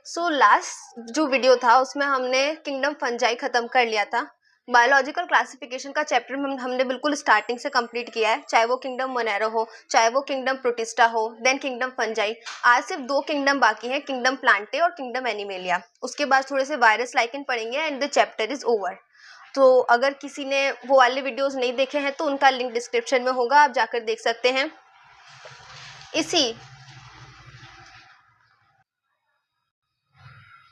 So last जो video था उसमें हमने किंगडम फंजाई खत्म कर लिया था। बायोलॉजिकल क्लासिफिकेशन का चैप्टर हमने बिल्कुल स्टार्टिंग से कंप्लीट किया है, चाहे वो किंगडम मोनेरो हो, चाहे वो किंगडम प्रोटिस्टा हो, देन किंगडम फंजाई। आज सिर्फ 2 किंगडम बाकी हैं, किंगडम प्लांटे और किंगडम एनिमेलिया। उसके बाद थोड़े से वायरस लाइकेन पढ़ेंगे and the chapter is over. तो अगर किसी ने वो वाले वीडियोस नहीं देखे हैं तो उनका लिंक डिस्क्रिप्शन में होगा, आप जाकर देख सकते हैं।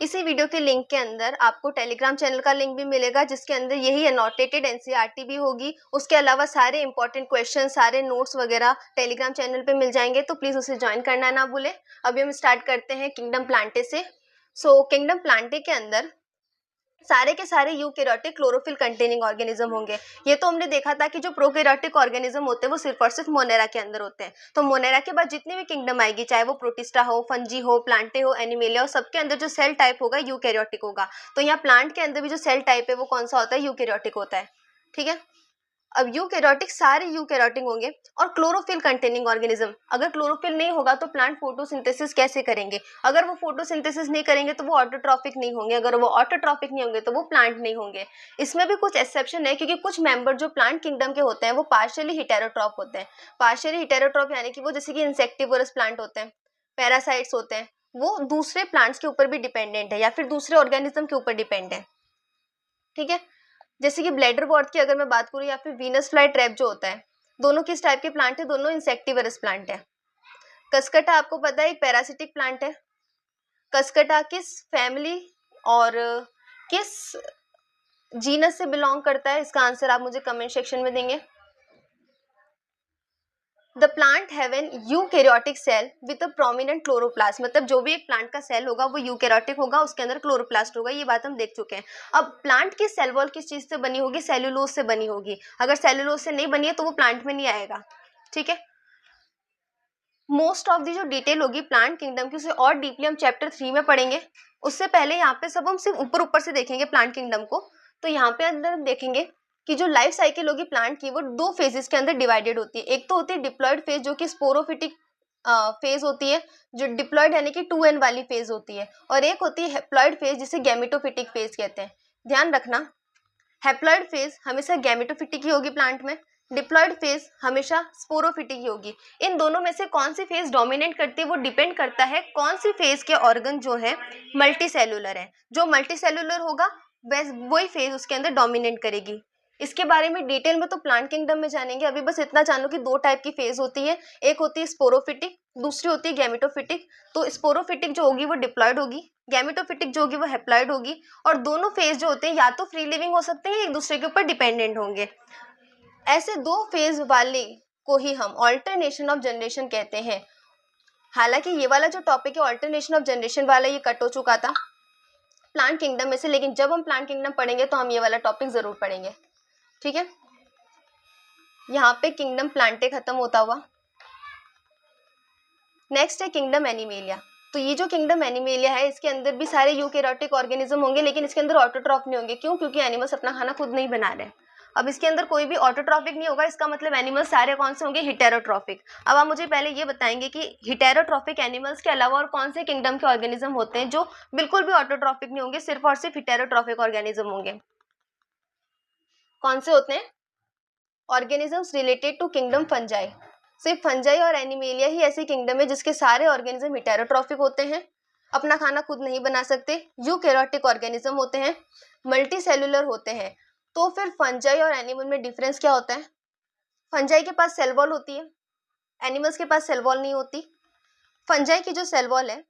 इसी वीडियो के लिंक के अंदर आपको टेलीग्राम चैनल का लिंक भी मिलेगा, जिसके अंदर यही एनोटेटेड एनसीईआरटी भी होगी। उसके अलावा सारे इंपॉर्टेंट क्वेश्चन, सारे नोट्स वगैरह टेलीग्राम चैनल पे मिल जाएंगे, तो प्लीज़ उसे ज्वाइन करना ना भूलें। अभी हम स्टार्ट करते हैं किंगडम प्लांटे से। किंगडम प्लांटे के अंदर सारे के सारे यूकैरियोटिक क्लोरोफिल कंटेनिंग ऑर्गेनिज्म होंगे। ये तो हमने देखा था कि जो प्रोकैरियोटिक ऑर्गेनिज्म होते हैं वो सिर्फ और सिर्फ मोनेरा के अंदर होते हैं। तो मोनेरा के बाद जितनी भी किंगडम आएगी, चाहे वो प्रोटिस्टा हो, फंजी हो, प्लांटे हो, एनिमेलिया हो, सबके अंदर जो सेल टाइप होगा यूकैरियोटिक होगा। तो यहाँ प्लांट के अंदर भी जो सेल टाइप है वो कौन सा होता है? यूकैरियोटिक होता है। ठीक है, अब यूकैरियोटिक सारे यूकैरियोटिक होंगे। और क्लोरोफिल कंटेनिंग ऑर्गेनिज्म, अगर क्लोरोफिल नहीं होगा तो प्लांट फोटोसिंथेसिस कैसे करेंगे? अगर वो फोटोसिंथेसिस नहीं करेंगे तो वो ऑटोट्रॉफिक नहीं होंगे, अगर वो ऑटोट्रॉफिक नहीं होंगे तो वो प्लांट नहीं होंगे। इसमें भी कुछ एक्सेप्शन है, क्योंकि कुछ मेंबर जो प्लांट किंगडम के होते हैं वो पार्शियली हेटेरोट्रॉप होते हैं। पार्शियली हेटेरोट्रॉप यानी कि वो जैसे कि इंसेक्टिवोरस प्लांट होते हैं, पैरासाइट्स होते हैं, वो दूसरे प्लांट्स के ऊपर भी डिपेंडेंट है या फिर दूसरे ऑर्गेनिज्म के ऊपर डिपेंड है। ठीक है, जैसे कि ब्लैडर वॉर्ट की अगर मैं बात करूँ या फिर वीनस फ्लाई ट्रैप जो होता है, दोनों किस टाइप के प्लांट है? दोनों इंसेक्टिवरस प्लांट है। कसकटा आपको पता है एक पैरासिटिक प्लांट है। कसकटा किस फैमिली और किस जीनस से बिलोंग करता है? इसका आंसर आप मुझे कमेंट सेक्शन में देंगे। The plant have an eukaryotic cell with a prominent chloroplast, मतलब जो भी एक प्लांट का सेल होगा वो यूकैरियोटिक होगा, उसके अंदर क्लोरोप्लास्ट होगा। ये बात हम देख चुके हैं। अब प्लांट की सेल वॉल किस चीज से बनी होगी? सेल्यूलोज से बनी होगी। अगर सेल्यूलोज से नहीं बनी है तो वो प्लांट में नहीं आएगा। ठीक है, मोस्ट ऑफ दी जो डिटेल होगी प्लांट किंगडम की, उसे और डीपली हम चैप्टर 3 में पढ़ेंगे। उससे पहले यहाँ पे सब हम सिर्फ ऊपर ऊपर से देखेंगे प्लांट किंगडम को। तो यहाँ पे अंदर देखेंगे कि जो लाइफ साइकिल होगी प्लांट की वो 2 फेजेस के अंदर डिवाइडेड होती है। एक तो होती है डिप्लॉयड फेज, जो कि स्पोरोफिटिक फेज होती है, जो डिप्लॉयड यानी कि 2n वाली फेज होती है, और एक होती है हैप्लॉयड फेज जिसे गैमेटोफिटिक फेज कहते हैं। ध्यान रखना, हैप्लॉयड फेज हमेशा गैमेटोफिटिक ही होगी प्लांट में, डिप्लॉयड फेज हमेशा स्पोरोफिटिक ही होगी। इन दोनों में से कौन सी फेज डोमिनेट करती है वो डिपेंड करता है कौन सी फेज के ऑर्गन जो है मल्टी सेलुलर है। जो मल्टी सेलुलर होगा वही फेज उसके अंदर डोमिनेट करेगी। इसके बारे में डिटेल में तो प्लांट किंगडम में जानेंगे। अभी बस इतना जानो कि 2 टाइप की फेज होती है, एक होती है स्पोरोफिटिक, दूसरी होती है गैमेटोफिटिक। तो स्पोरोफिटिक जो होगी वो डिप्लॉयड होगी, गैमेटोफिटिक जो होगी वो हैप्लॉयड होगी। और दोनों फेज जो होते हैं या तो फ्री लिविंग हो सकते हैं, एक दूसरे के ऊपर डिपेंडेंट होंगे। ऐसे 2 फेज वाले को ही हम ऑल्टरनेशन ऑफ जनरेशन कहते हैं। हालांकि ये वाला जो टॉपिक है ऑल्टरनेशन ऑफ जनरेशन वाला, ये कट हो चुका था प्लांट किंगडम में से, लेकिन जब हम प्लांट किंगडम पढ़ेंगे तो हम ये वाला टॉपिक जरूर पढ़ेंगे। ठीक है, यहाँ पे किंगडम प्लांटे खत्म होता हुआ। नेक्स्ट है किंगडम एनिमेलिया। तो ये जो किंगडम एनिमेलिया है इसके अंदर भी सारे यूकैरियोटिक ऑर्गेनिज्म होंगे, लेकिन इसके अंदर ऑटोट्रॉफ नहीं होंगे। क्यों? क्योंकि एनिमल्स अपना खाना खुद नहीं बना रहे। अब इसके अंदर कोई भी ऑटोट्रॉफिक नहीं होगा, इसका मतलब एनिमल्स सारे कौन से होंगे? हेटेरोट्रॉफिक। अब आप मुझे पहले ये बताएंगे कि हेटेरोट्रॉफिक एनिमल्स के अलावा और कौन से किंगडम के ऑर्गेनिज्म होते हैं जो बिल्कुल भी ऑटोट्रॉफिक नहीं होंगे, सिर्फ और सिर्फ हेटेरोट्रॉफिक ऑर्गेनिज्म होंगे? कौन से होते हैं? Organisms related to kingdom fungi. सिर्फ फंजाई और एनिमेलिया ही ऐसी किंगडम है जिसके सारे ऑर्गेनिज्म हेटेरोट्रॉफिक होते हैं, अपना खाना खुद नहीं बना सकते, यूकैरियोटिक ऑर्गेनिज्म होते हैं, मल्टी सेलुलर होते हैं। तो फिर फंजाई और एनिमल में डिफरेंस क्या होता है? फंजाई के पास सेल वॉल होती है, एनिमल्स के पास सेल वॉल नहीं होती। फंजाई की जो सेल वॉल है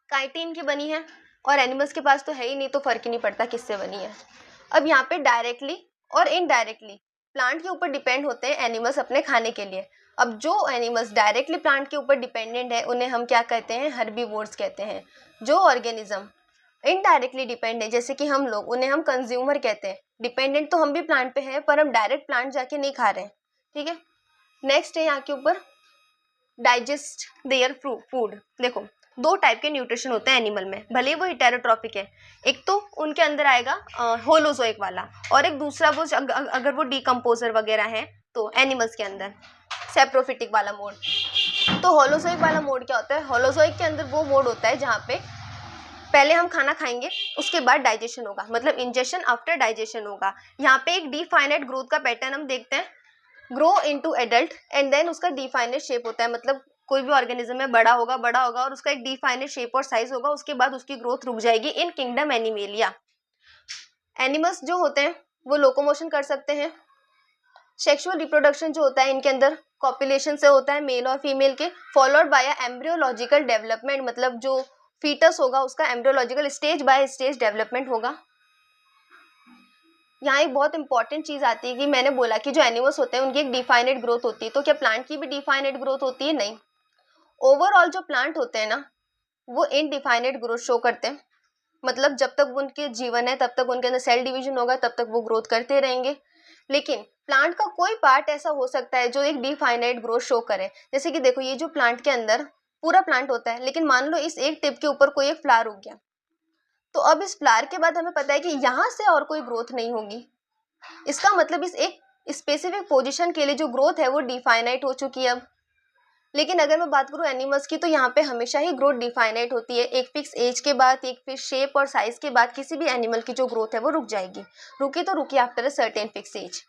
काइटिन की बनी है, और एनिमल्स के पास तो है ही नहीं, तो फर्क ही नहीं पड़ता किससे बनी है। अब यहाँ पे डायरेक्टली और इनडायरेक्टली प्लांट के ऊपर डिपेंड होते हैं एनिमल्स अपने खाने के लिए। अब जो एनिमल्स डायरेक्टली प्लांट के ऊपर डिपेंडेंट है उन्हें हम क्या कहते हैं? हर्बीवोर्स कहते हैं। जो ऑर्गेनिज्म इनडायरेक्टली डिपेंड है जैसे कि हम लोग, उन्हें हम कंज्यूमर कहते हैं। डिपेंडेंट तो हम भी प्लांट पे हैं पर हम डायरेक्ट प्लांट जाके नहीं खा रहे हैं। ठीक है, नेक्स्ट है यहाँ के ऊपर डाइजेस्ट देयर फूड। देखो 2 टाइप के न्यूट्रिशन होते हैं एनिमल में, भले वो हेटेरोट्रॉफिक है। एक तो उनके अंदर आएगा होलोजोइक वाला, और एक दूसरा वो अगर वो डीकम्पोजर वगैरह है तो एनिमल्स के अंदर सेप्रोफिटिक वाला मोड। तो होलोजोइक वाला मोड क्या होता है? होलोजोइक के अंदर वो मोड होता है जहाँ पे पहले हम खाना खाएंगे, उसके बाद डाइजेशन होगा, मतलब इंजेशन आफ्टर डाइजेशन होगा। यहाँ पे एक डिफाइनेट ग्रोथ का पैटर्न हम देखते हैं, grow into adult and then उसका डिफाइनेट शेप होता है, मतलब कोई भी ऑर्गेनिज्म में बड़ा होगा और उसका एक डिफाइनेट शेप और साइज होगा, उसके बाद उसकी ग्रोथ रुक जाएगी इन किंगडम एनिमेलिया। एनिमल्स जो होते हैं वो लोकोमोशन कर सकते हैं। सेक्सुअल रिप्रोडक्शन जो होता है इनके अंदर कॉपुलेशन से होता है मेल और फीमेल के, फॉलोड बाय एम्ब्रियोलॉजिकल डेवलपमेंट, मतलब जो फीटस होगा उसका embryological stage by stage development होगा। यहाँ एक बहुत इंपॉर्टेंट चीज आती है कि मैंने बोला कि जो एनिमल्स होते हैं उनकी एक डिफाइनेट ग्रोथ होती है, तो क्या प्लांट की भी डिफाइनेट ग्रोथ होती है? नहीं। ओवरऑल जो प्लांट होते हैं ना वो इनडिफाइनेट ग्रोथ शो करते हैं, मतलब जब तक उनके जीवन है तब तक उनके अंदर सेल डिवीजन होगा, तब तक वो ग्रोथ करते रहेंगे। लेकिन प्लांट का कोई पार्ट ऐसा हो सकता है जो एक डिफाइनेट ग्रोथ शो करे, जैसे कि देखो ये जो प्लांट के अंदर पूरा प्लांट होता है, लेकिन मान लो इस एक टिप के ऊपर कोई एक फ्लावर उग गया, तो अब इस फ्लावर के बाद हमें पता है कि यहाँ से और कोई ग्रोथ नहीं होगी। इसका मतलब इस एक स्पेसिफिक पोजीशन के लिए जो ग्रोथ है वो डिफाइनाइट हो चुकी है अब। लेकिन अगर मैं बात करूँ एनिमल्स की, तो यहाँ पे हमेशा ही ग्रोथ डिफाइनाइट होती है, एक फिक्स एज के बाद, एक फिक्स शेप और साइज के बाद किसी भी एनिमल की जो ग्रोथ है वो रुक जाएगी, रुकी तो रुकी after a certain fix age.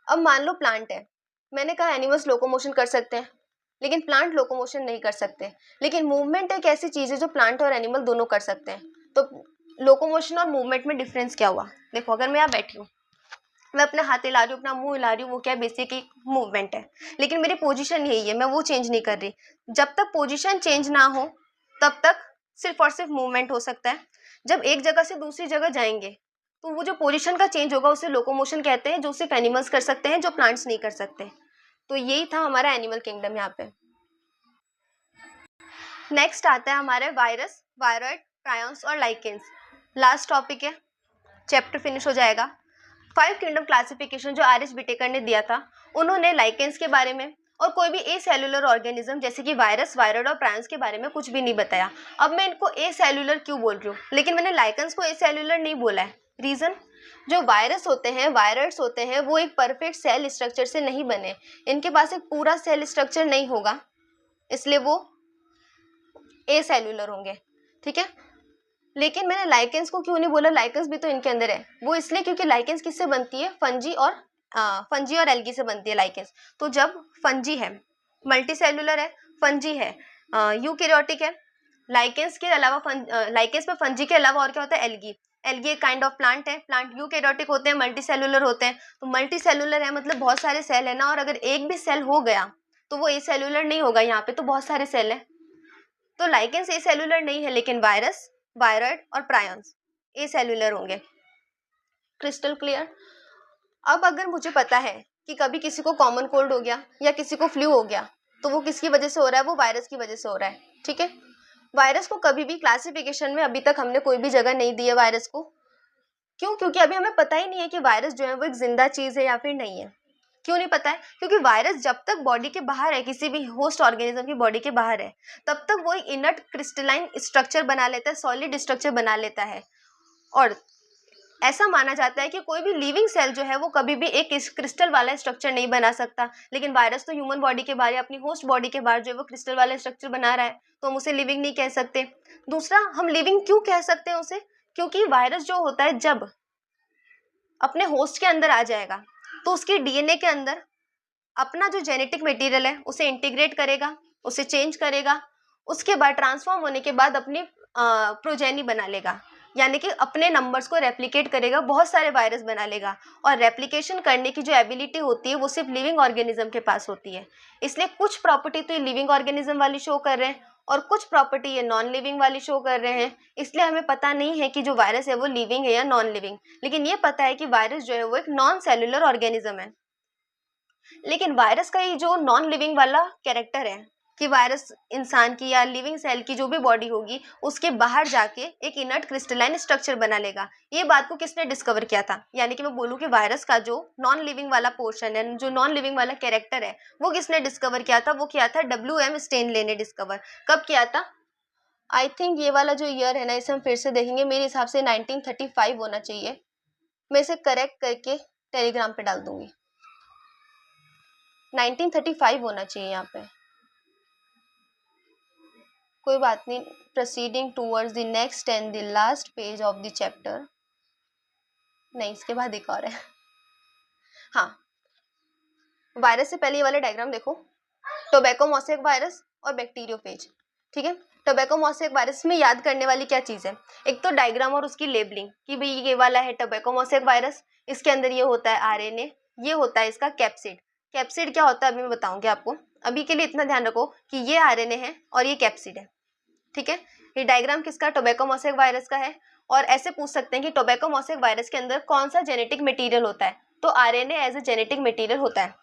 अब मान लो प्लांट है, मैंने कहा एनिमल्स लोकोमोशन कर सकते हैं लेकिन प्लांट लोकोमोशन नहीं कर सकते, लेकिन मूवमेंट एक ऐसी चीज है जो प्लांट और एनिमल दोनों कर सकते हैं। तो लोकोमोशन और मूवमेंट में डिफरेंस क्या हुआ? देखो अगर मैं यहाँ बैठी हूँ, मैं अपना हाथ हिला रही हूँ, अपना मुंह हिला रही हूँ, वो क्या बेसिक एक मूवमेंट है, लेकिन मेरी पोजीशन यही है, मैं वो चेंज नहीं कर रही। जब तक पोजीशन चेंज ना हो तब तक सिर्फ और सिर्फ मूवमेंट हो सकता है। जब एक जगह से दूसरी जगह जाएंगे तो वो जो पोजीशन का चेंज होगा उसे लोकोमोशन कहते हैं, जो सिर्फ एनिमल्स कर सकते हैं, जो प्लांट्स नहीं कर सकते। तो यही था हमारा एनिमल किंगडम यहाँ पे। नेक्स्ट आता है हमारे वायरस, वायरॉइड, प्रायंस और लाइकेंस। लास्ट टॉपिक है, चैप्टर फिनिश हो जाएगा। 5 किंगडम क्लासिफिकेशन जो आर एच बिटेकर ने दिया था, उन्होंने लाइकेंस के बारे में और कोई भी ए सेलुलर ऑर्गेनिज्म जैसे कि वायरस, वायरॉइड और प्रायंस के बारे में कुछ भी नहीं बताया। अब मैं इनको ए सेलुलर क्यों बोल रही हूँ, लेकिन मैंने लाइकेंस को ए सेलुलर नहीं बोला है। रीजन, जो वायरस होते हैं, वायरॉइड्स होते हैं, वो एक परफेक्ट सेल स्ट्रक्चर से नहीं बने, इनके पास एक पूरा सेल स्ट्रक्चर नहीं होगा, इसलिए वो ए सेलुलर होंगे। ठीक है, लेकिन मैंने लाइकेंस को क्यों नहीं बोला? लाइकेंस भी तो इनके अंदर है, वो इसलिए क्योंकि लाइकेंस किससे बनती है? फंजी और एल्गी से बनती है लाइकेंस। तो जब फंजी है, मल्टी सेलुलर है, फंजी है, यूकैरियोटिक है, लाइकेंस के अलावा लाइकेंस में फंजी के अलावा और क्या होता है? एल्गी। एल्गी एक काइंड ऑफ प्लांट है, प्लांट यूकैरियोटिक होते हैं, मल्टी सेलुलर होते हैं। तो मल्टी सेलुलर है मतलब बहुत सारे सेल है ना, और अगर एक भी सेल हो गया तो वो ए सेलुलर नहीं होगा, यहाँ पे तो बहुत सारे सेल है। तो लाइकेंस ए सेलुलर नहीं है, लेकिन वायरस, वायरॉइड और प्रायंस ए सेलुलर होंगे। Crystal clear? अब अगर मुझे पता है कि कभी किसी को कॉमन कोल्ड हो गया या किसी को फ्लू हो गया, तो वो किसकी वजह से हो रहा है? वो वायरस की वजह से हो रहा है। ठीक है, वायरस को कभी भी क्लासिफिकेशन में अभी तक हमने कोई भी जगह नहीं दी है वायरस को। क्यों? क्योंकि अभी हमें पता ही नहीं है कि वायरस जो है वो एक जिंदा चीज है या फिर नहीं है। क्यों नहीं पता है? क्योंकि वायरस जब तक बॉडी के बाहर है, किसी भी होस्ट ऑर्गेनिज्म की बॉडी के बाहर है, तब तक वो एक इनर्ट क्रिस्टलाइन स्ट्रक्चर बना लेता है, सॉलिड स्ट्रक्चर बना लेता है। और ऐसा माना जाता है कि कोई भी लिविंग सेल जो है वो कभी भी एक क्रिस्टल वाला स्ट्रक्चर नहीं बना सकता, लेकिन वायरस तो ह्यूमन बॉडी के बाहर, अपनी होस्ट बॉडी के बाहर जो है वो क्रिस्टल वाला स्ट्रक्चर बना रहा है, तो हम उसे लिविंग नहीं कह सकते। दूसरा, हम लिविंग क्यों कह सकते हैं उसे? क्योंकि वायरस जो होता है जब अपने होस्ट के अंदर आ जाएगा तो उसके डीएनए के अंदर अपना जो जेनेटिक मटेरियल है उसे इंटीग्रेट करेगा, उसे चेंज करेगा, उसके बाद ट्रांसफॉर्म होने के बाद अपनी प्रोजेनी बना लेगा, यानी कि अपने नंबर्स को रेप्लिकेट करेगा, बहुत सारे वायरस बना लेगा। और रेप्लिकेशन करने की जो एबिलिटी होती है वो सिर्फ लिविंग ऑर्गेनिज्म के पास होती है। इसलिए कुछ प्रॉपर्टी तो ये लिविंग ऑर्गेनिज्म वाली शो कर रहे हैं और कुछ प्रॉपर्टी ये नॉन लिविंग वाली शो कर रहे हैं। इसलिए हमें पता नहीं है कि जो वायरस है वो लिविंग है या नॉन लिविंग, लेकिन ये पता है कि वायरस जो है वो एक नॉन सेलुलर ऑर्गेनिज्म है। लेकिन वायरस का ये जो नॉन लिविंग वाला कैरेक्टर है कि वायरस इंसान की या लिविंग सेल की जो भी बॉडी होगी उसके बाहर जाके एक इनर्ट क्रिस्टलाइन स्ट्रक्चर बना लेगा, ये बात को किसने डिस्कवर किया था? यानी कि मैं बोलूँ कि वायरस का जो नॉन लिविंग वाला पोर्शन है, जो नॉन लिविंग वाला कैरेक्टर है, वो किसने डिस्कवर किया था? वो किया था WM स्टेनले ने डिस्कवर। कब किया था? आई थिंक ये वाला जो ईयर है ना, इसे हम फिर से देखेंगे, मेरे हिसाब से 1935 होना चाहिए। मैं इसे करेक्ट करके टेलीग्राम पे डाल दूंगी। 1935 होना चाहिए यहाँ पे। कोई बात नहीं, proceeding towards the next and the last page of the chapter, नहीं इसके बाद एक और है। हाँ, वायरस से पहले ये वाला डायग्राम देखो, टोबैको मोसेक वायरस और बैक्टीरियोफेज, ठीक है। टोबैको मोसेक वायरस में याद करने वाली क्या चीज़ है, एक तो डायग्राम और उसकी लेबलिंग कि भाई ये वाला है टोबैको मोसेक वायरस, इसके अंदर ये होता है आरएनए, ये होता है इसका कैप्सिड। कैप्सिड क्या होता है अभी मैं बताऊंगी आपको, अभी के लिए इतना ध्यान रखो कि ये आरएनए है और ये कैप्सिड है, ठीक है। ये डायग्राम किसका, टोबैको मोसेक वायरस का है। और ऐसे पूछ सकते हैं कि टोबैको मोसेक वायरस के अंदर कौन सा जेनेटिक मटेरियल होता है, तो RNA as a genetic material होता है।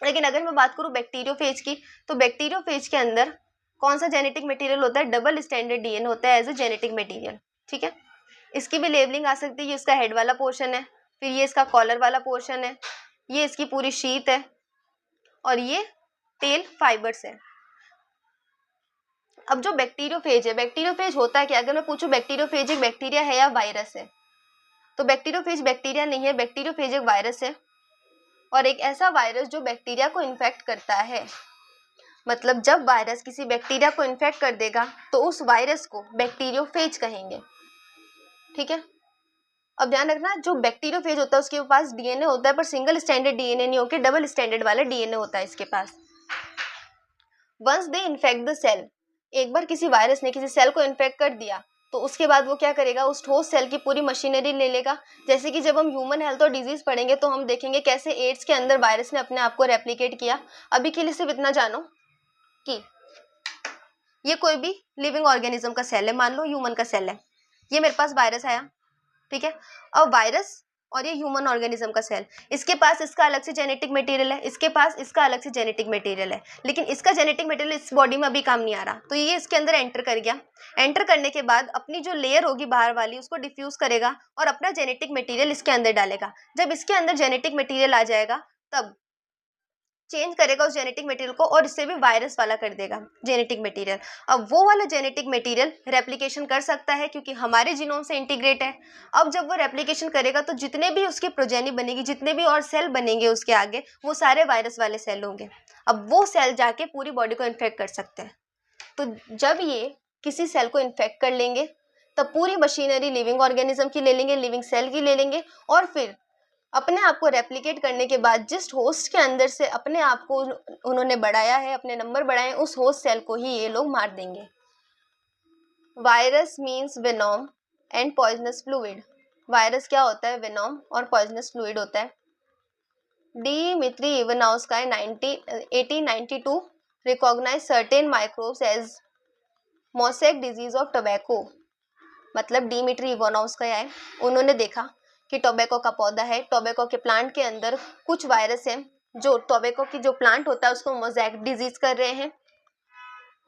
लेकिन अगर मैं बात करूं बैक्टीरियोफेज की, तो बैक्टीरियोफेज के अंदर कौन सा जेनेटिक मटेरियल होता है, डबल स्टैंडर्ड डीएनए होता है एज ए जेनेटिक मटेरियल, ठीक है। इसकी भी लेबलिंग आ सकती है, ये इसका हेड वाला पोर्शन है, फिर ये इसका कॉलर वाला पोर्शन है, ये इसकी पूरी शीट है और ये टेल फाइबर्स है। अब जो बैक्टीरियोफेज है, बैक्टीरियोफेज होता है क्या, अगर मैं पूछूं बैक्टीरियोफेज एक बैक्टीरिया है या वायरस है, तो बैक्टीरियोफेज बैक्टीरिया नहीं है, बैक्टीरियोफेज एक वायरस है और एक ऐसा वायरस जो बैक्टीरिया को इन्फेक्ट करता है। मतलब जब वायरस किसी बैक्टीरिया को इन्फेक्ट कर देगा तो उस वायरस को बैक्टीरियोफेज कहेंगे, ठीक है। अब ध्यान रखना, जो बैक्टीरियोफेज होता है उसके पास डीएनए होता है पर सिंगल स्टैंडर्ड डीएनए नहीं होकर डबल स्टैंडर्ड वाला डीएनए होता है इसके पास। Once they infect the cell, एक बार किसी वायरस ने किसी सेल को इन्फेक्ट कर दिया तो उसके बाद वो क्या करेगा, उस ठोस सेल की पूरी मशीनरी ले लेगा। जैसे कि जब हम ह्यूमन हेल्थ और डिजीज पढ़ेंगे तो हम देखेंगे कैसे एड्स के अंदर वायरस ने अपने आप को रेप्लिकेट किया। अभी के लिए सिर्फ इतना जानो कि ये कोई भी लिविंग ऑर्गेनिज्म का सेल है, मान लो ह्यूमन का सेल है, ये मेरे पास वायरस आया, ठीक है। अब वायरस और ये ह्यूमन ऑर्गेनिज्म का सेल, इसके पास इसका अलग से जेनेटिक मटेरियल है, इसके पास इसका अलग से जेनेटिक मटेरियल है, लेकिन इसका जेनेटिक मटेरियल इस बॉडी में अभी काम नहीं आ रहा, तो ये इसके अंदर एंटर कर गया। एंटर करने के बाद अपनी जो लेयर होगी बाहर वाली उसको डिफ्यूज करेगा और अपना जेनेटिक मटेरियल इसके अंदर डालेगा। जब इसके अंदर जेनेटिक मटेरियल आ जाएगा तब चेंज करेगा उस जेनेटिक मटेरियल को और इससे भी वायरस वाला कर देगा जेनेटिक मटेरियल। अब वो वाला जेनेटिक मटेरियल रेप्लिकेशन कर सकता है क्योंकि हमारे जीनोम से इंटीग्रेट है। अब जब वो रेप्लिकेशन करेगा तो जितने भी उसकी प्रोजेनी बनेगी, जितने भी और सेल बनेंगे उसके आगे, वो सारे वायरस वाले सेल होंगे। अब वो सेल जाके पूरी बॉडी को इन्फेक्ट कर सकते हैं। तो जब ये किसी सेल को इन्फेक्ट कर लेंगे तब पूरी मशीनरी लिविंग ऑर्गेनिज्म की ले लेंगे, लिविंग सेल की ले लेंगे और फिर अपने आप को रेप्लिकेट करने के बाद जिस होस्ट के अंदर से अपने आप को उन्होंने बढ़ाया है, अपने नंबर बढ़ाए, उस होस्ट सेल को ही ये लोग मार देंगे। Virus means venom and poisonous fluid. Virus क्या होता है, वेनोम और पॉइजनस फ्लूइड होता है। Dmitri Ivanovsky 1892 recognise certain microbes as mosaic disease of tobacco. मतलब डिमित्री इवानोव्स्काय आए, उन्होंने देखा कि टोबैको का पौधा है, टोबैको के प्लांट के अंदर कुछ वायरस हैं जो टोबैको की जो प्लांट होता है उसको मोज़ेक डिजीज कर रहे हैं।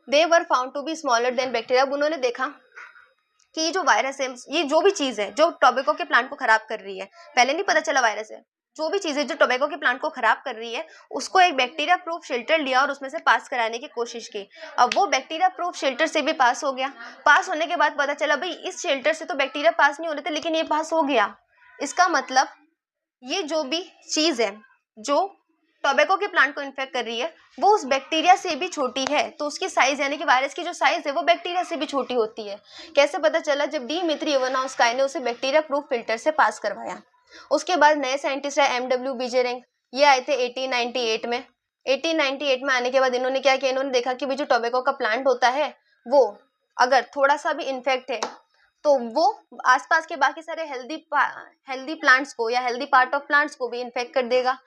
They were found to be smaller than bacteria. अब उन्होंने देखा कि ये जो वायरस है, ये जो भी चीज़ है जो टोबैको के प्लांट को खराब कर रही है, पहले नहीं पता चला वायरस है, जो भी चीज़ है जो टोबैको के प्लांट को खराब कर रही है उसको एक बैक्टीरिया प्रूफ शेल्टर लिया और उसमें से पास कराने की कोशिश की। अब वो बैक्टीरिया प्रूफ शेल्टर से भी पास हो गया। पास होने के बाद पता चला भाई इस शेल्टर से तो बैक्टीरिया पास नहीं हो रहे थे लेकिन ये पास हो गया। इसका मतलब ये जो भी चीज़ है जो टोबैको के प्लांट को इन्फेक्ट कर रही है वो उस बैक्टीरिया से भी छोटी है, तो उसकी साइज यानी कि वायरस की जो साइज है वो बैक्टीरिया से भी छोटी होती है। कैसे पता चला, जब डिमित्री इवानोव्स्काय ने उसे बैक्टीरिया प्रूफ फिल्टर से पास करवाया। उसके बाद नए साइंटिस्ट है एमडब्ल्यू बीजेरिंग, ये आए थे 1898 में। 1898 में आने के बाद इन्होंने क्या किया, इन्होंने देखा कि भाई जो टोबैको का प्लांट होता है वो अगर थोड़ा सा भी इन्फेक्ट है तो वो आसपास के बाकी सारे हेल्दी प्लांट्स को या हेल्दी पार्ट ऑफ प्लांट्स को भी इन्फेक्ट कर देगा।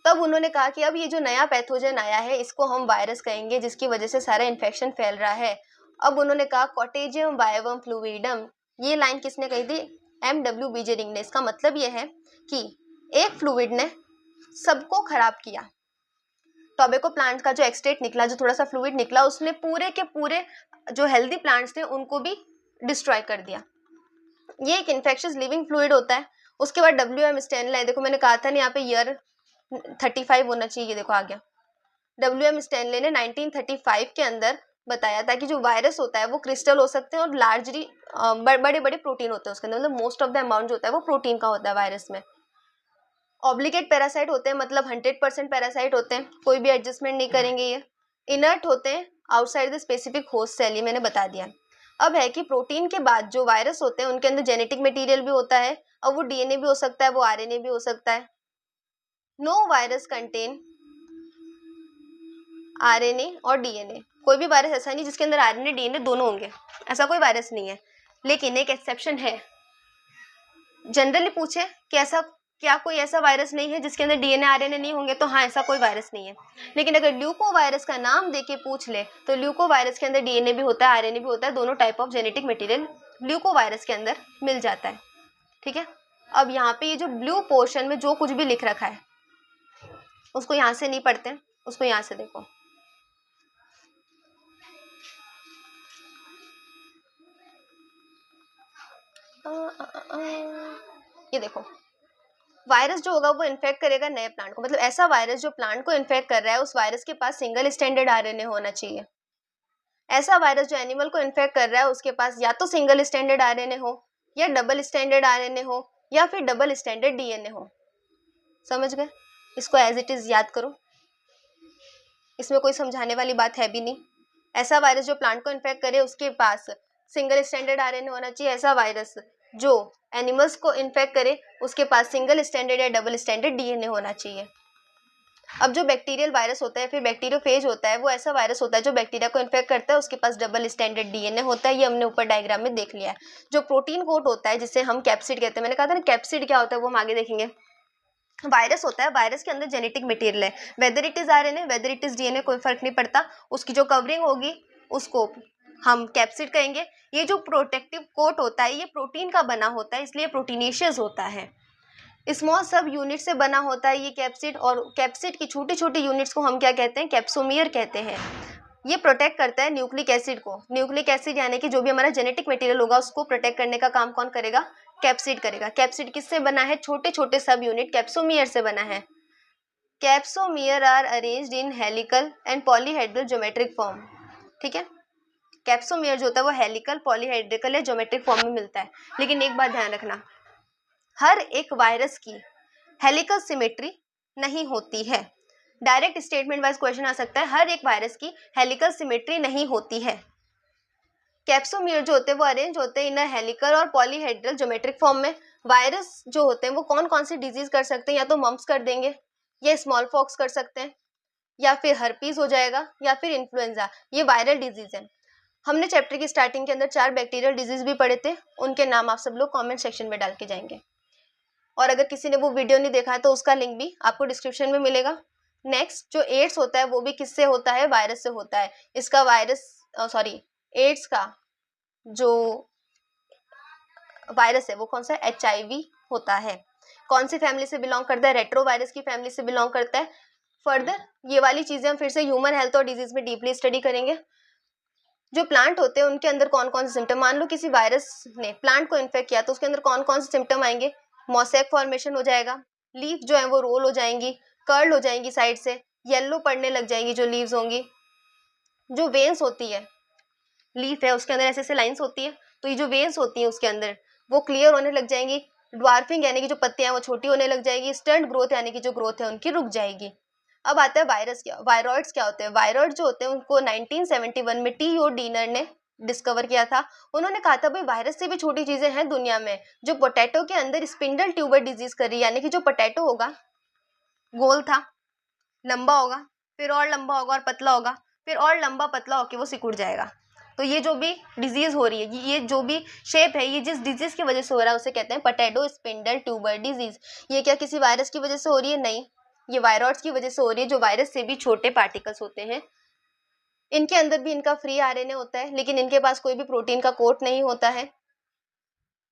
तब उन्होंने कहा कि अब ये जो नया पैथोजन आया है इसको हम वायरस कहेंगे जिसकी वजह से सारा इन्फेक्शन फैल रहा है। अब उन्होंने कहा कॉटेजियम वायवम फ्लूइडम। ये लाइन किसने कही थी, एमडब्ल्यू बीजेरिंग ने। इसका मतलब ये है कि एक फ्लूइड ने सबको खराब किया। टोबैको प्लांट का जो एक्सट्रैक्ट निकला, जो थोड़ा सा फ्लूइड निकला, उसने पूरे के पूरे जो हेल्दी प्लांट्स थे उनको भी डिस्ट्रॉय कर दिया। ये एक इन्फेक्शियस लिविंग फ्लूइड होता है। उसके बाद WM स्टैनले, देखो मैंने कहा था ना यहाँ पे ईयर 35 होना चाहिए, ये देखो आ गया। WM स्टैनले ने 1935 के अंदर बताया था कि जो वायरस होता है वो क्रिस्टल हो सकते हैं और लार्जली बड़े बड़े प्रोटीन होते हैं उसके अंदर, मतलब मोस्ट ऑफ द अमाउंट जो होता है वो प्रोटीन का होता है वायरस में। ऑब्लिगेट पैरासाइट होते हैं, मतलब 100% पैरासाइट होते हैं, कोई भी एडजस्टमेंट नहीं करेंगे। ये इनर्ट होते हैं, outside the specific host cell, ये मैंने बता दिया। अब है कि प्रोटीन के बाद जो वायरस होते हैं उनके अंदर जेनेटिक मटेरियल भी होता है, और वो डीएनए भी हो सकता है, वो आरएनए भी हो सकता है। नो वायरस कंटेन आरएनए और डीएनए, कोई भी वायरस ऐसा नहीं जिसके अंदर आरएनए डीएनए दोनों होंगे, ऐसा कोई वायरस नहीं है। लेकिन एक एक्सेप्शन है, जनरली पूछे कि ऐसा क्या कोई ऐसा वायरस नहीं है जिसके अंदर डीएनए आरएनए नहीं होंगे, तो हाँ ऐसा कोई वायरस नहीं है। लेकिन अगर ल्यूको वायरस का नाम देके पूछ ले तो ल्यूको वायरस के अंदर डीएनए भी होता है, आरएनए भी होता है, दोनों type of genetic material leuco virus के अंदर मिल जाता है। ठीक है, अब यहाँ पे ये जो ब्लू पोर्शन में जो कुछ भी लिख रखा है उसको यहाँ से नहीं पढ़ते, उसको यहाँ से देखो। ये देखो, वायरस जो होगा वो इन्फेक्ट करेगा नए प्लांट को, मतलब ऐसा वायरस जो प्लांट को इन्फेक्ट कर रहा है उस वायरस के पास सिंगल स्टैंडर्ड आरएनए होना चाहिए। ऐसा वायरस जो एनिमल को इन्फेक्ट कर रहा है उसके पास या तो सिंगल स्टैंडर्ड आरएनए हो, या डबल स्टैंडर्ड आरएनए हो, या फिर डबल स्टैंडर्ड डीएनए हो। समझ गए? इसको एज इट इज याद करो, इसमें कोई समझाने वाली बात है भी नहीं। ऐसा वायरस जो प्लांट को इन्फेक्ट करे उसके पास सिंगल स्टैंडर्ड आरएनए होना चाहिए, ऐसा वायरस जो एनिमल्स को इन्फेक्ट करे उसके पास सिंगल स्टैंडर्ड या डबल स्टैंडर्ड डीएनए होना चाहिए। अब जो बैक्टीरियल वायरस होता है, फिर बैक्टीरियोफेज होता है, वो ऐसा वायरस होता है जो बैक्टीरिया को इन्फेक्ट करता है, उसके पास डबल स्टैंडर्ड डीएनए होता है। ये हमने ऊपर डायग्राम में देख लिया है। जो प्रोटीन कोट होता है जिसे हम कैप्सिड कहते हैं, मैंने कहा था ना कैप्सिड क्या होता है वो हम आगे देखेंगे। वायरस होता है, वायरस के अंदर जेनेटिक मटेरियल है, whether it is RNA whether it is DNA कोई फर्क नहीं पड़ता, उसकी जो कवरिंग होगी उसको हम कैप्सिड कहेंगे। ये जो प्रोटेक्टिव कोट होता है ये प्रोटीन का बना होता है, इसलिए प्रोटीनेशियस होता है। स्मॉल सब यूनिट से बना होता है ये कैप्सिड, और कैप्सिड की छोटी छोटी यूनिट्स को हम क्या कहते हैं? कैप्सोमियर कहते हैं। ये प्रोटेक्ट करता है न्यूक्लिक एसिड को। न्यूक्लिक एसिड यानी कि जो भी हमारा जेनेटिक मटेरियल होगा उसको प्रोटेक्ट करने का काम कौन करेगा? कैप्सिड करेगा। कैप्सिड किससे बना है? छोटे छोटे सब यूनिट कैप्सोमियर से बना है। Capsomere are arranged in helical and polyhedral geometric form. ठीक है, कैप्सोमियर जो होता है वो हेलिकल, पॉलीहेड्रिकल या ज्योमेट्रिक फॉर्म में मिलता है। लेकिन एक बात ध्यान रखना, हर एक वायरस की हेलिकल सिमेट्री नहीं होती है। डायरेक्ट स्टेटमेंट वाइज क्वेश्चन आ सकता है, हर एक वायरस की हेलिकल सिमेट्री नहीं होती है। कैप्सोमियर जो होते हैं वो अरेंज होते हैं इन हेलिकल और पॉलीहेड्रल ज्योमेट्रिक फॉर्म में। वायरस जो होते हैं वो कौन कौन सी डिजीज कर सकते हैं? या तो मम्प्स कर देंगे, या स्मॉल पॉक्स कर सकते हैं, या फिर हर्पीज हो जाएगा, या फिर इन्फ्लुएंजा। ये वायरल डिजीज है। हमने चैप्टर की स्टार्टिंग के अंदर 4 बैक्टीरियल डिजीज भी पढ़े थे, उनके नाम आप सब लोग कॉमेंट सेक्शन में डाल के जाएंगे। और अगर किसी ने वो वीडियो नहीं देखा है तो उसका लिंक भी आपको डिस्क्रिप्शन में मिलेगा। नेक्स्ट, जो एड्स होता है वो भी किससे होता है? वायरस से होता है। इसका एड्स का जो वायरस है वो कौन सा? HIV होता है। कौन सी फैमिली से बिलोंग करता है? रेट्रोवायरस की फैमिली से बिलोंग करता है। फर्दर ये वाली चीजें हम फिर से ह्यूमन हेल्थ और डिजीज में डीपली स्टडी करेंगे। जो प्लांट होते हैं उनके अंदर कौन कौन से सिम्टम, मान लो किसी वायरस ने प्लांट को इन्फेक्ट किया तो उसके अंदर कौन कौन से सिम्टम आएंगे? मोसैक फॉर्मेशन हो जाएगा, लीफ जो है वो रोल हो जाएंगी, कर्ल हो जाएंगी साइड से, येलो पड़ने लग जाएंगी जो लीव्स होंगी। जो वेन्स होती है, लीफ है उसके अंदर ऐसे ऐसे लाइंस होती है, तो ये जो वेन्स होती है उसके अंदर वो क्लियर होने लग जाएंगी। ड्वार्फिंग यानी कि जो पत्तियां वो छोटी होने लग जाएगी। स्टंट ग्रोथ यानी कि जो ग्रोथ है उनकी रुक जाएगी। अब आता है वायरस क्या, वायरॉइड्स क्या होते हैं? वायरॉइड जो होते हैं उनको 1971 में T.O. डीनर ने डिस्कवर किया था। उन्होंने कहा था भाई वायरस से भी छोटी चीजें हैं दुनिया में जो पोटैटो के अंदर स्पिंडल ट्यूबर डिजीज कर रही है, यानी कि जो पोटैटो होगा गोल था, लंबा होगा, फिर और लंबा होगा और पतला होगा, फिर और लंबा पतला होकर वो सिकुड़ जाएगा। तो ये जो भी डिजीज हो रही है, ये जो भी शेप है, ये जिस डिजीज की वजह से हो रहा है उसे कहते हैं पोटैटो स्पिंडल ट्यूबर डिजीज। ये क्या किसी वायरस की वजह से हो रही है? नहीं, ये वायरॉइड्स की वजह से हो रही है, जो वायरस से भी छोटे पार्टिकल्स होते हैं। इनके अंदर भी इनका फ्री आरएनए होता है, लेकिन इनके पास कोई भी प्रोटीन का कोट नहीं होता है।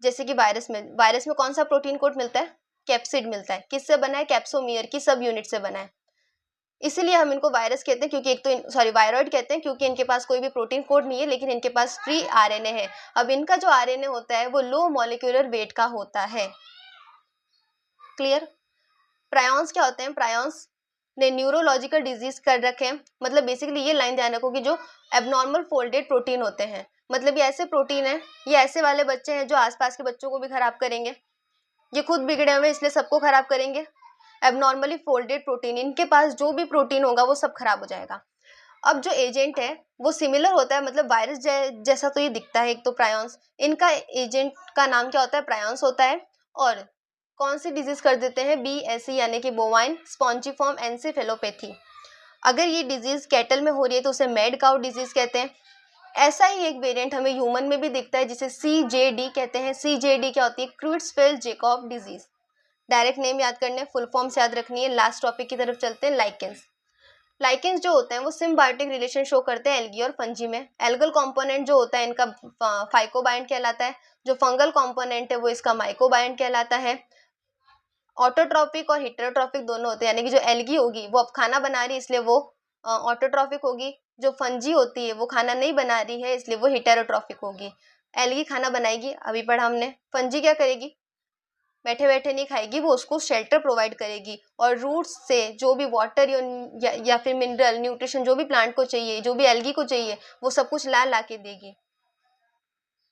जैसे कि वायरस में कौन सा प्रोटीन कोट मिलता है? कैप्सिड मिलता है। किससे बना है? कैप्सोमियर की सब यूनिट से बना है। इसीलिए हम इनको वायरस कहते हैं, क्योंकि वायरॉइड कहते हैं क्योंकि इनके पास कोई भी प्रोटीन कोड नहीं है, लेकिन इनके पास फ्री आरएनए है। अब इनका जो आरएनए होता है वो लो मॉलिक्यूलर वेट का होता है। क्लियर? प्रायॉन्स क्या होते हैं? प्रायॉन्स ने न्यूरोलॉजिकल डिजीज कर रखे हैं। मतलब बेसिकली ये लाइन ध्यान रखो कि जो एबनॉर्मल फोल्डेड प्रोटीन होते हैं, मतलब ये ऐसे प्रोटीन है, ये ऐसे वाले बच्चे हैं जो आसपास के बच्चों को भी खराब करेंगे। ये खुद बिगड़े हुए इसलिए सबको खराब करेंगे। एबनॉर्मली फोल्डेड प्रोटीन, इनके पास जो भी प्रोटीन होगा वो सब खराब हो जाएगा। अब जो एजेंट है वो सिमिलर होता है, मतलब वायरस जैसा तो ये दिखता है, एक तो प्रायॉन्स, इनका एजेंट का नाम क्या होता है, प्रायॉन्स होता है। और कौन सी डिजीज कर देते हैं, BSE यानी कि बोवाइन स्पॉन्जिफॉर्म एनसेफेलोपैथी। अगर ये डिजीज कैटल में हो रही है तो उसे मैड काउ डिजीज कहते हैं। ऐसा ही एक वेरिएंट हमें ह्यूमन में भी दिखता है जिसे CJD कहते हैं। CJD क्या होती है, क्रुट्सफेल्ड जेकॉब डिजीज। डायरेक्ट नेम याद करने, फुल फॉर्म्स याद रखनी है। लास्ट टॉपिक की तरफ चलते हैं, लाइकेंस। लाइकेंस जो होते हैं वो सिम्बायोटिक रिलेशन शो करते हैं एल्गी और फंजी में। एल्गल कंपोनेंट जो होता है इनका फाइकोबायंट कहलाता है, जो फंगल कंपोनेंट है वो इसका माइकोबायंट कहलाता है। ऑटोट्रॉपिक और हिटेरोट्रॉपिक दोनों होते हैं, यानी कि जो एल्गी होगी वो अब खाना बना रही है इसलिए वो ऑटोट्रॉपिक होगी, जो फंजी होती है वो खाना नहीं बना रही है इसलिए वो हिटेरोट्रॉपिक होगी। एल्गी खाना बनाएगी, अभी पढ़ा हमने। फंजी क्या करेगी, बैठे बैठे नहीं खाएगी, वो उसको शेल्टर प्रोवाइड करेगी और रूट्स से जो भी वाटर या फिर मिनरल न्यूट्रिशन जो भी प्लांट को चाहिए, जो भी एल्गी को चाहिए, वो सब कुछ ला के देगी।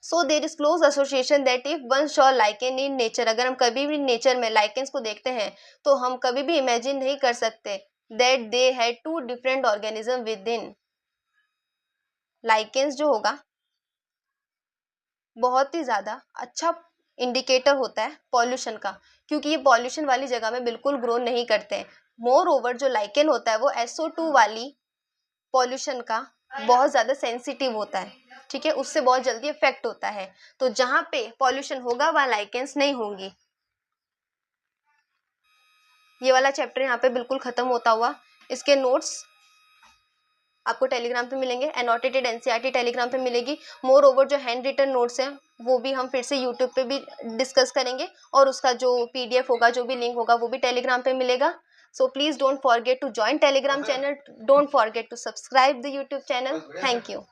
So there is close association that if one saw lichen in nature, अगर हम कभी भी नेचर में लाइकेंस को देखते हैं तो हम कभी भी इमेजिन नहीं कर सकते that they had two different organism with in. Lichens जो होगा बहुत ही ज़्यादा अच्छा इंडिकेटर होता है पॉल्यूशन का, क्योंकि ये पॉल्यूशन वाली जगह में बिल्कुल ग्रो नहीं करते हैं। मोर ओवर जो लाइकेन होता है वो SO2 वाली पॉल्यूशन का बहुत ज़्यादा सेंसिटिव होता है, ठीक है, उससे बहुत जल्दी इफेक्ट होता है। तो जहाँ पे पॉल्यूशन होगा वहाँ लाइकेंस नहीं होंगी। ये वाला चैप्टर यहाँ पे बिल्कुल खत्म होता हुआ। इसके नोट्स आपको टेलीग्राम पे मिलेंगे, एनोटेटेड NCERT टेलीग्राम पे मिलेगी। मोर ओवर जो हैंड रिटन नोट्स हैं वो भी हम फिर से यूट्यूब पे भी डिस्कस करेंगे और उसका जो PDF होगा, जो भी लिंक होगा वो भी टेलीग्राम पे मिलेगा। So please don't forget to join Telegram channel, don't forget to subscribe the YouTube channel. Thank you.